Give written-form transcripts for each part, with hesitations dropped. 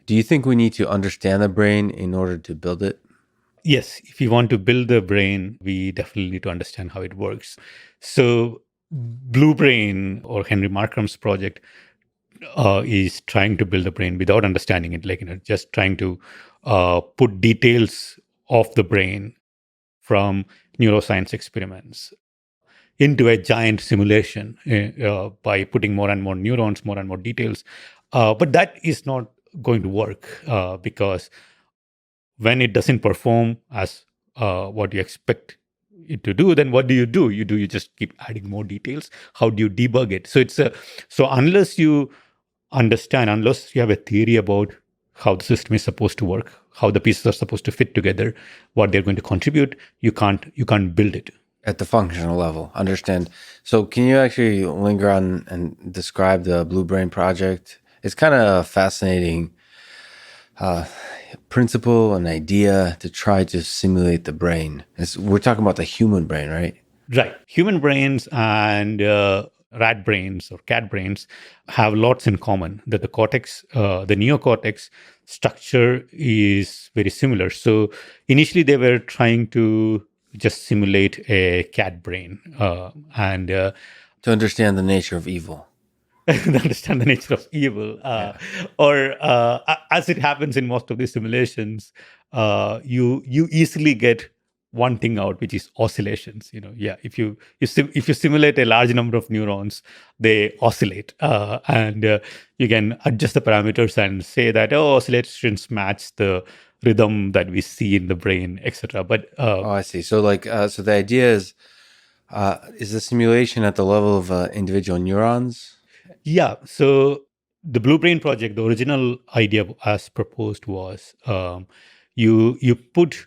Do you think we need to understand the brain in order to build it? Yes, if you want to build the brain, we definitely need to understand how it works. So, Blue Brain or Henry Markram's project is trying to build the brain without understanding it, like just trying to put details of the brain from neuroscience experiments into a giant simulation by putting more and more neurons, more and more details. But that is not going to work because when it doesn't perform as what you expect it to do, then what do? You just keep adding more details. How do you debug it? So unless you understand, unless you have a theory about how the system is supposed to work, how the pieces are supposed to fit together, what they're going to contribute, you can't build it. At the functional level, understand. So can you actually linger on and describe the Blue Brain project? It's kind of a fascinating uh, principle and idea to try to simulate the brain. We're talking about the human brain, right? Right. Human brains and rat brains or cat brains have lots in common. That the cortex, the neocortex structure is very similar. So initially they were trying to just simulate a cat brain and To understand the nature of evil. understand the nature of evil. Yeah. Or as it happens in most of these simulations, you easily get one thing out, which is oscillations. Yeah, if you simulate a large number of neurons, they oscillate, and you can adjust the parameters and say that oscillations match the rhythm that we see in the brain, etc. But Oh, I see. So so the idea is the simulation at the level of individual neurons? yeah, so the Blue Brain project, the original idea as proposed was you put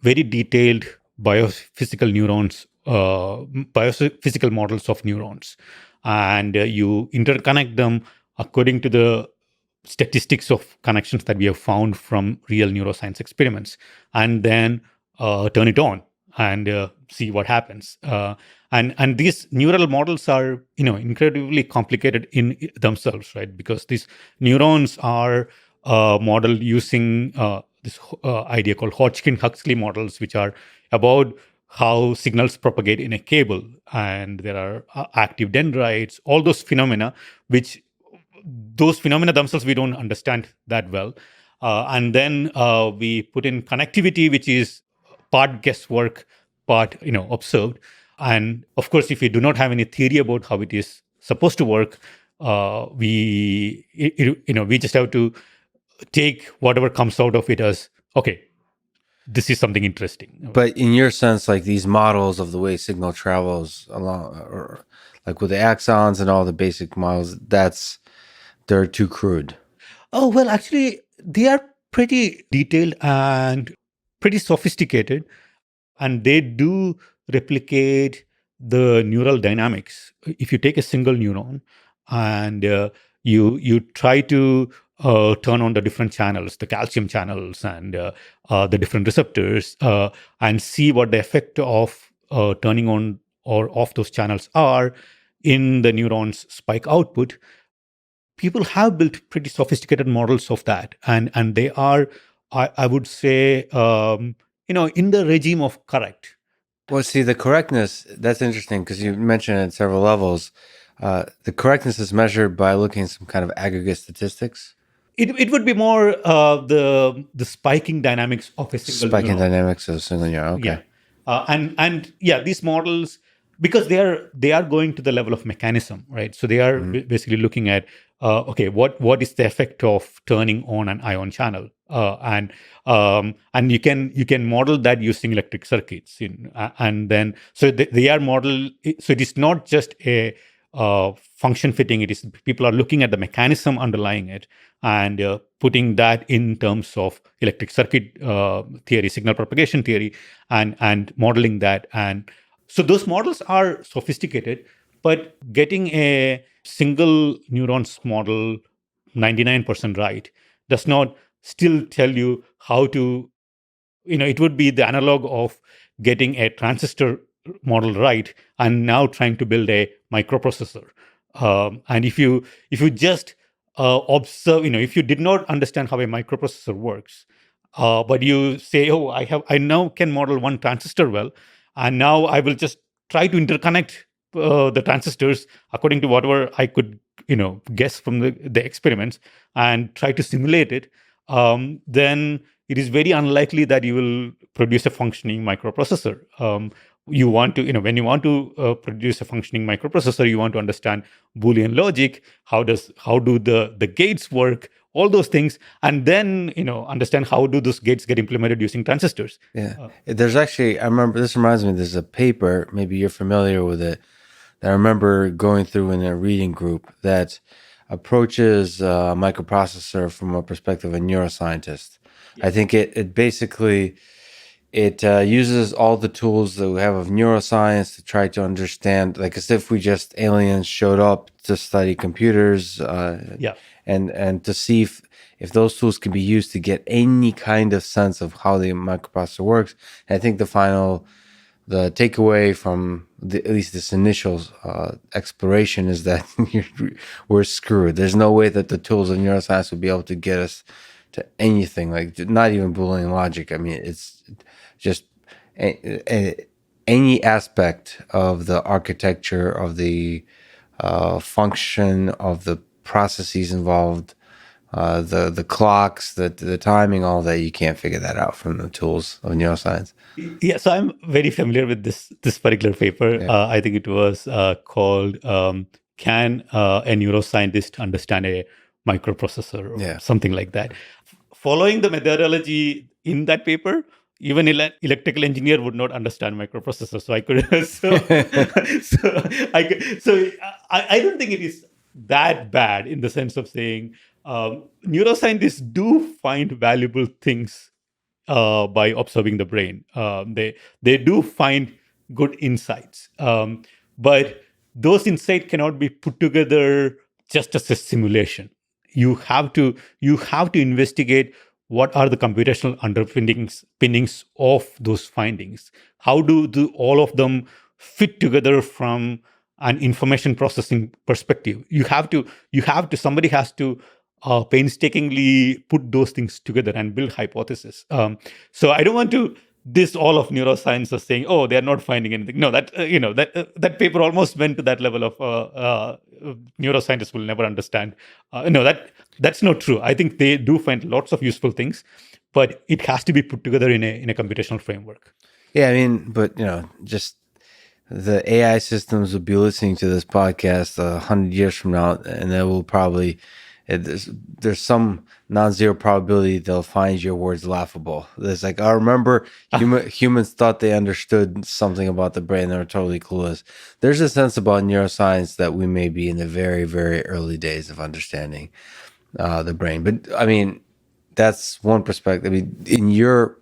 very detailed biophysical neurons, biophysical models of neurons, and you interconnect them according to the statistics of connections that we have found from real neuroscience experiments, and then turn it on and see what happens. And these neural models are incredibly complicated in themselves, right? Because these neurons are modeled using this idea called Hodgkin-Huxley models, which are about how signals propagate in a cable, and there are active dendrites, all those phenomena, which those phenomena themselves we don't understand that well. And then we put in connectivity, which is part guesswork, part observed. And of course, if we do not have any theory about how it is supposed to work, we just have to take whatever comes out of it as okay. This is something interesting. But in your sense, like these models of the way signal travels along, or like with the axons and all the basic models, they're too crude. Oh, well, actually, they are pretty detailed and pretty sophisticated, and they do replicate the neural dynamics. If you take a single neuron and you try to turn on the different channels, the calcium channels and the different receptors, and see what the effect of turning on or off those channels are in the neuron's spike output, people have built pretty sophisticated models of that, and they are, I would say, in the regime of correct. Well, see, the correctness, that's interesting because you mentioned it at several levels. The correctness is measured by looking at some kind of aggregate statistics, It would be more the spiking dynamics of a single spiking neuron. dynamics of a single neuron. Yeah, Okay. and yeah, these models, because they are going to the level of mechanism, right? So they are Mhm. basically looking at okay, what is the effect of turning on an ion channel, and you can model that using electric circuits, and then so they are model. So it is not just a function fitting. It is people are looking at the mechanism underlying it and putting that in terms of electric circuit theory, signal propagation theory, and modeling that. And so those models are sophisticated, but getting a single neurons model 99% right does not still tell you how to, it would be the analog of getting a transistor model right and now trying to build a microprocessor. And if you just observe, if you did not understand how a microprocessor works, but you say, oh, I now can model one transistor well, and now I will just try to interconnect the transistors according to whatever I could, guess from the experiments, and try to simulate it, then it is very unlikely that you will produce a functioning microprocessor. You want to, when you want to produce a functioning microprocessor, you want to understand Boolean logic, how do the gates work, all those things, and then understand how do those gates get implemented using transistors. Yeah. There's actually, I remember, this reminds me, there's a paper, maybe you're familiar with it, that I remember going through in a reading group that approaches a microprocessor from a perspective of a neuroscientist. I think it basically it uses all the tools that we have of neuroscience to try to understand, like as if we just aliens showed up to study computers, and to see if those tools can be used to get any kind of sense of how the microprocessor works. And I think the takeaway from at least this initial exploration is that we're screwed. There's no way that the tools of neuroscience will be able to get us to anything, like not even Boolean logic. I mean, it's just any aspect of the architecture of the function of the processes involved, the clocks, the timing, all that. You can't figure that out from the tools of neuroscience. Yeah, so I'm very familiar with this particular paper. Yeah. I think it was called "Can a Neuroscientist Understand a Microprocessor?" or Yeah. something like that. Following the methodology in that paper, even electrical engineer would not understand microprocessors. So I could, I don't think it is that bad in the sense of saying neuroscientists do find valuable things by observing the brain. They do find good insights, but those insights cannot be put together just as a simulation. You have to investigate what are the computational underpinnings of those findings. How do all of them fit together from an information processing perspective? Somebody has to painstakingly put those things together and build hypotheses. So I don't want to diss all of neuroscience as saying, oh, they're not finding anything. No, that paper almost went to that level of neuroscientists will never understand. No, that's not true. I think they do find lots of useful things, but it has to be put together in a computational framework. Yeah, I mean, but just the AI systems will be listening to this podcast 100 years from now, and they will probably there's some non-zero probability they'll find your words laughable. There's like, I remember humans thought they understood something about the brain; they were totally clueless. There's a sense about neuroscience that we may be in the very, very early days of understanding the brain. But I mean, that's one perspective. I mean, in your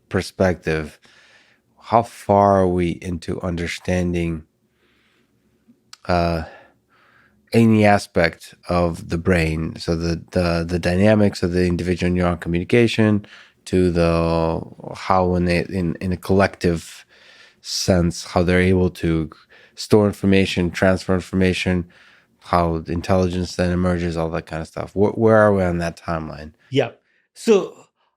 perspective, how far are we into understanding any aspect of the brain? So the dynamics of the individual neuron communication to the how in a collective sense, how they're able to store information, transfer information, how intelligence then emerges, all that kind of stuff. Where are we on that timeline? Yeah. So,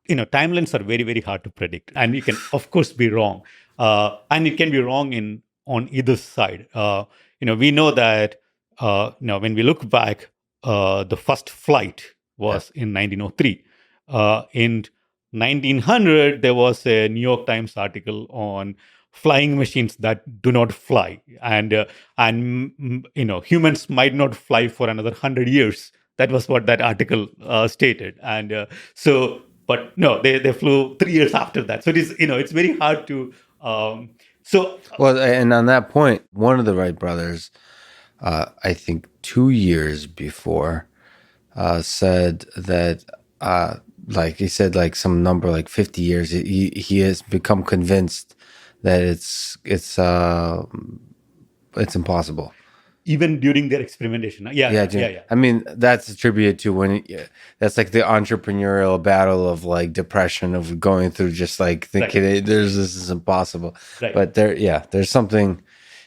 timelines are very, very hard to predict. And you can, of course, be wrong. And it can be wrong on either side. We know that, when we look back, the first flight was in 1903. In 1900, there was a New York Times article on flying machines that do not fly. And humans might not fly for another 100 years. That was what that article stated. And but no, they flew 3 years after that. So it is, it's very hard to. Well, and on that point, one of the Wright brothers, I think 2 years before, said that, like he said, like some number, like 50 years, he has become convinced that it's impossible. Even during their experimentation. Yeah. I mean, that's attributed to that's like the entrepreneurial battle of like depression of going through just like thinking this is impossible. Right. But there's something,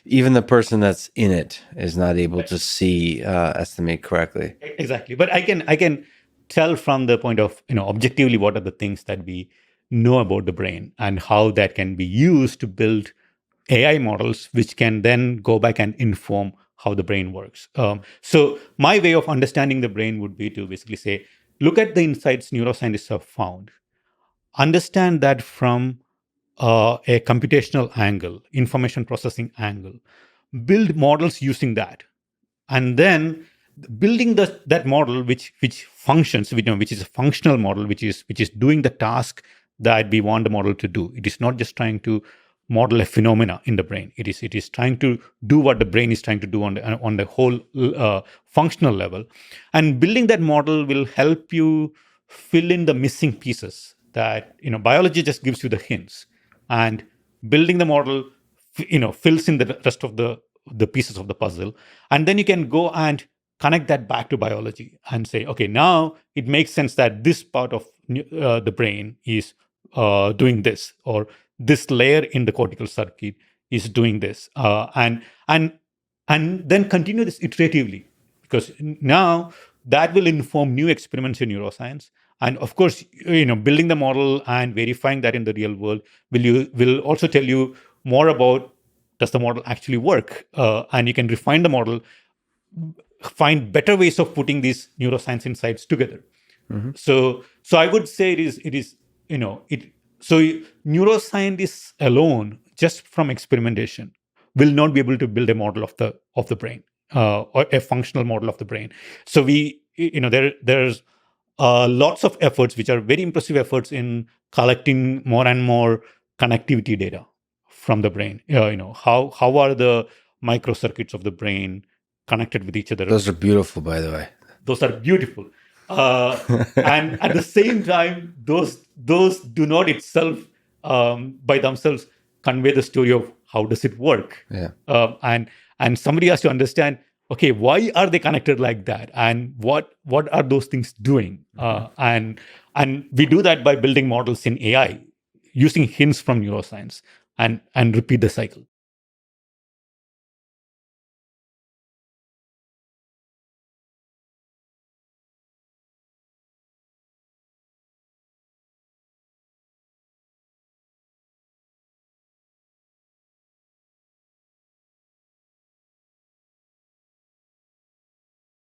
even the person that's in it is not able to see estimate correctly. Exactly. But I can tell from the point of, objectively, what are the things that we know about the brain and how that can be used to build AI models, which can then go back and inform how the brain works. So my way of understanding the brain would be to basically say, look at the insights neuroscientists have found, understand that from a computational angle, information processing angle, build models using that, and then building that model which functions, which is a functional model, which is doing the task that we want the model to do. It is not just trying to model a phenomena in the brain. It is trying to do what the brain is trying to do on the whole functional level. And building that model will help you fill in the missing pieces that, biology just gives you the hints, and building the model fills in the rest of the pieces of the puzzle. And then you can go and connect that back to biology and say, okay, now it makes sense that this part of the brain is doing this, or this layer in the cortical circuit is doing this, and then continue this iteratively, because now that will inform new experiments in neuroscience. And of course, building the model and verifying that in the real world will also tell you more about, does the model actually work, and you can refine the model, find better ways of putting these neuroscience insights together. So I would say it is it so neuroscientists alone, just from experimentation, will not be able to build a model of the brain, or a functional model of the brain. So there's lots of efforts, which are very impressive efforts, in collecting more and more connectivity data from the brain. How are the microcircuits of the brain connected with each other? Those are beautiful, by the way. Those are beautiful. And at the same time, those do not itself, by themselves, convey the story of how does it work. Yeah. And somebody has to understand, okay, why are they connected like that, and what are those things doing? And we do that by building models in AI using hints from neuroscience, and repeat the cycle.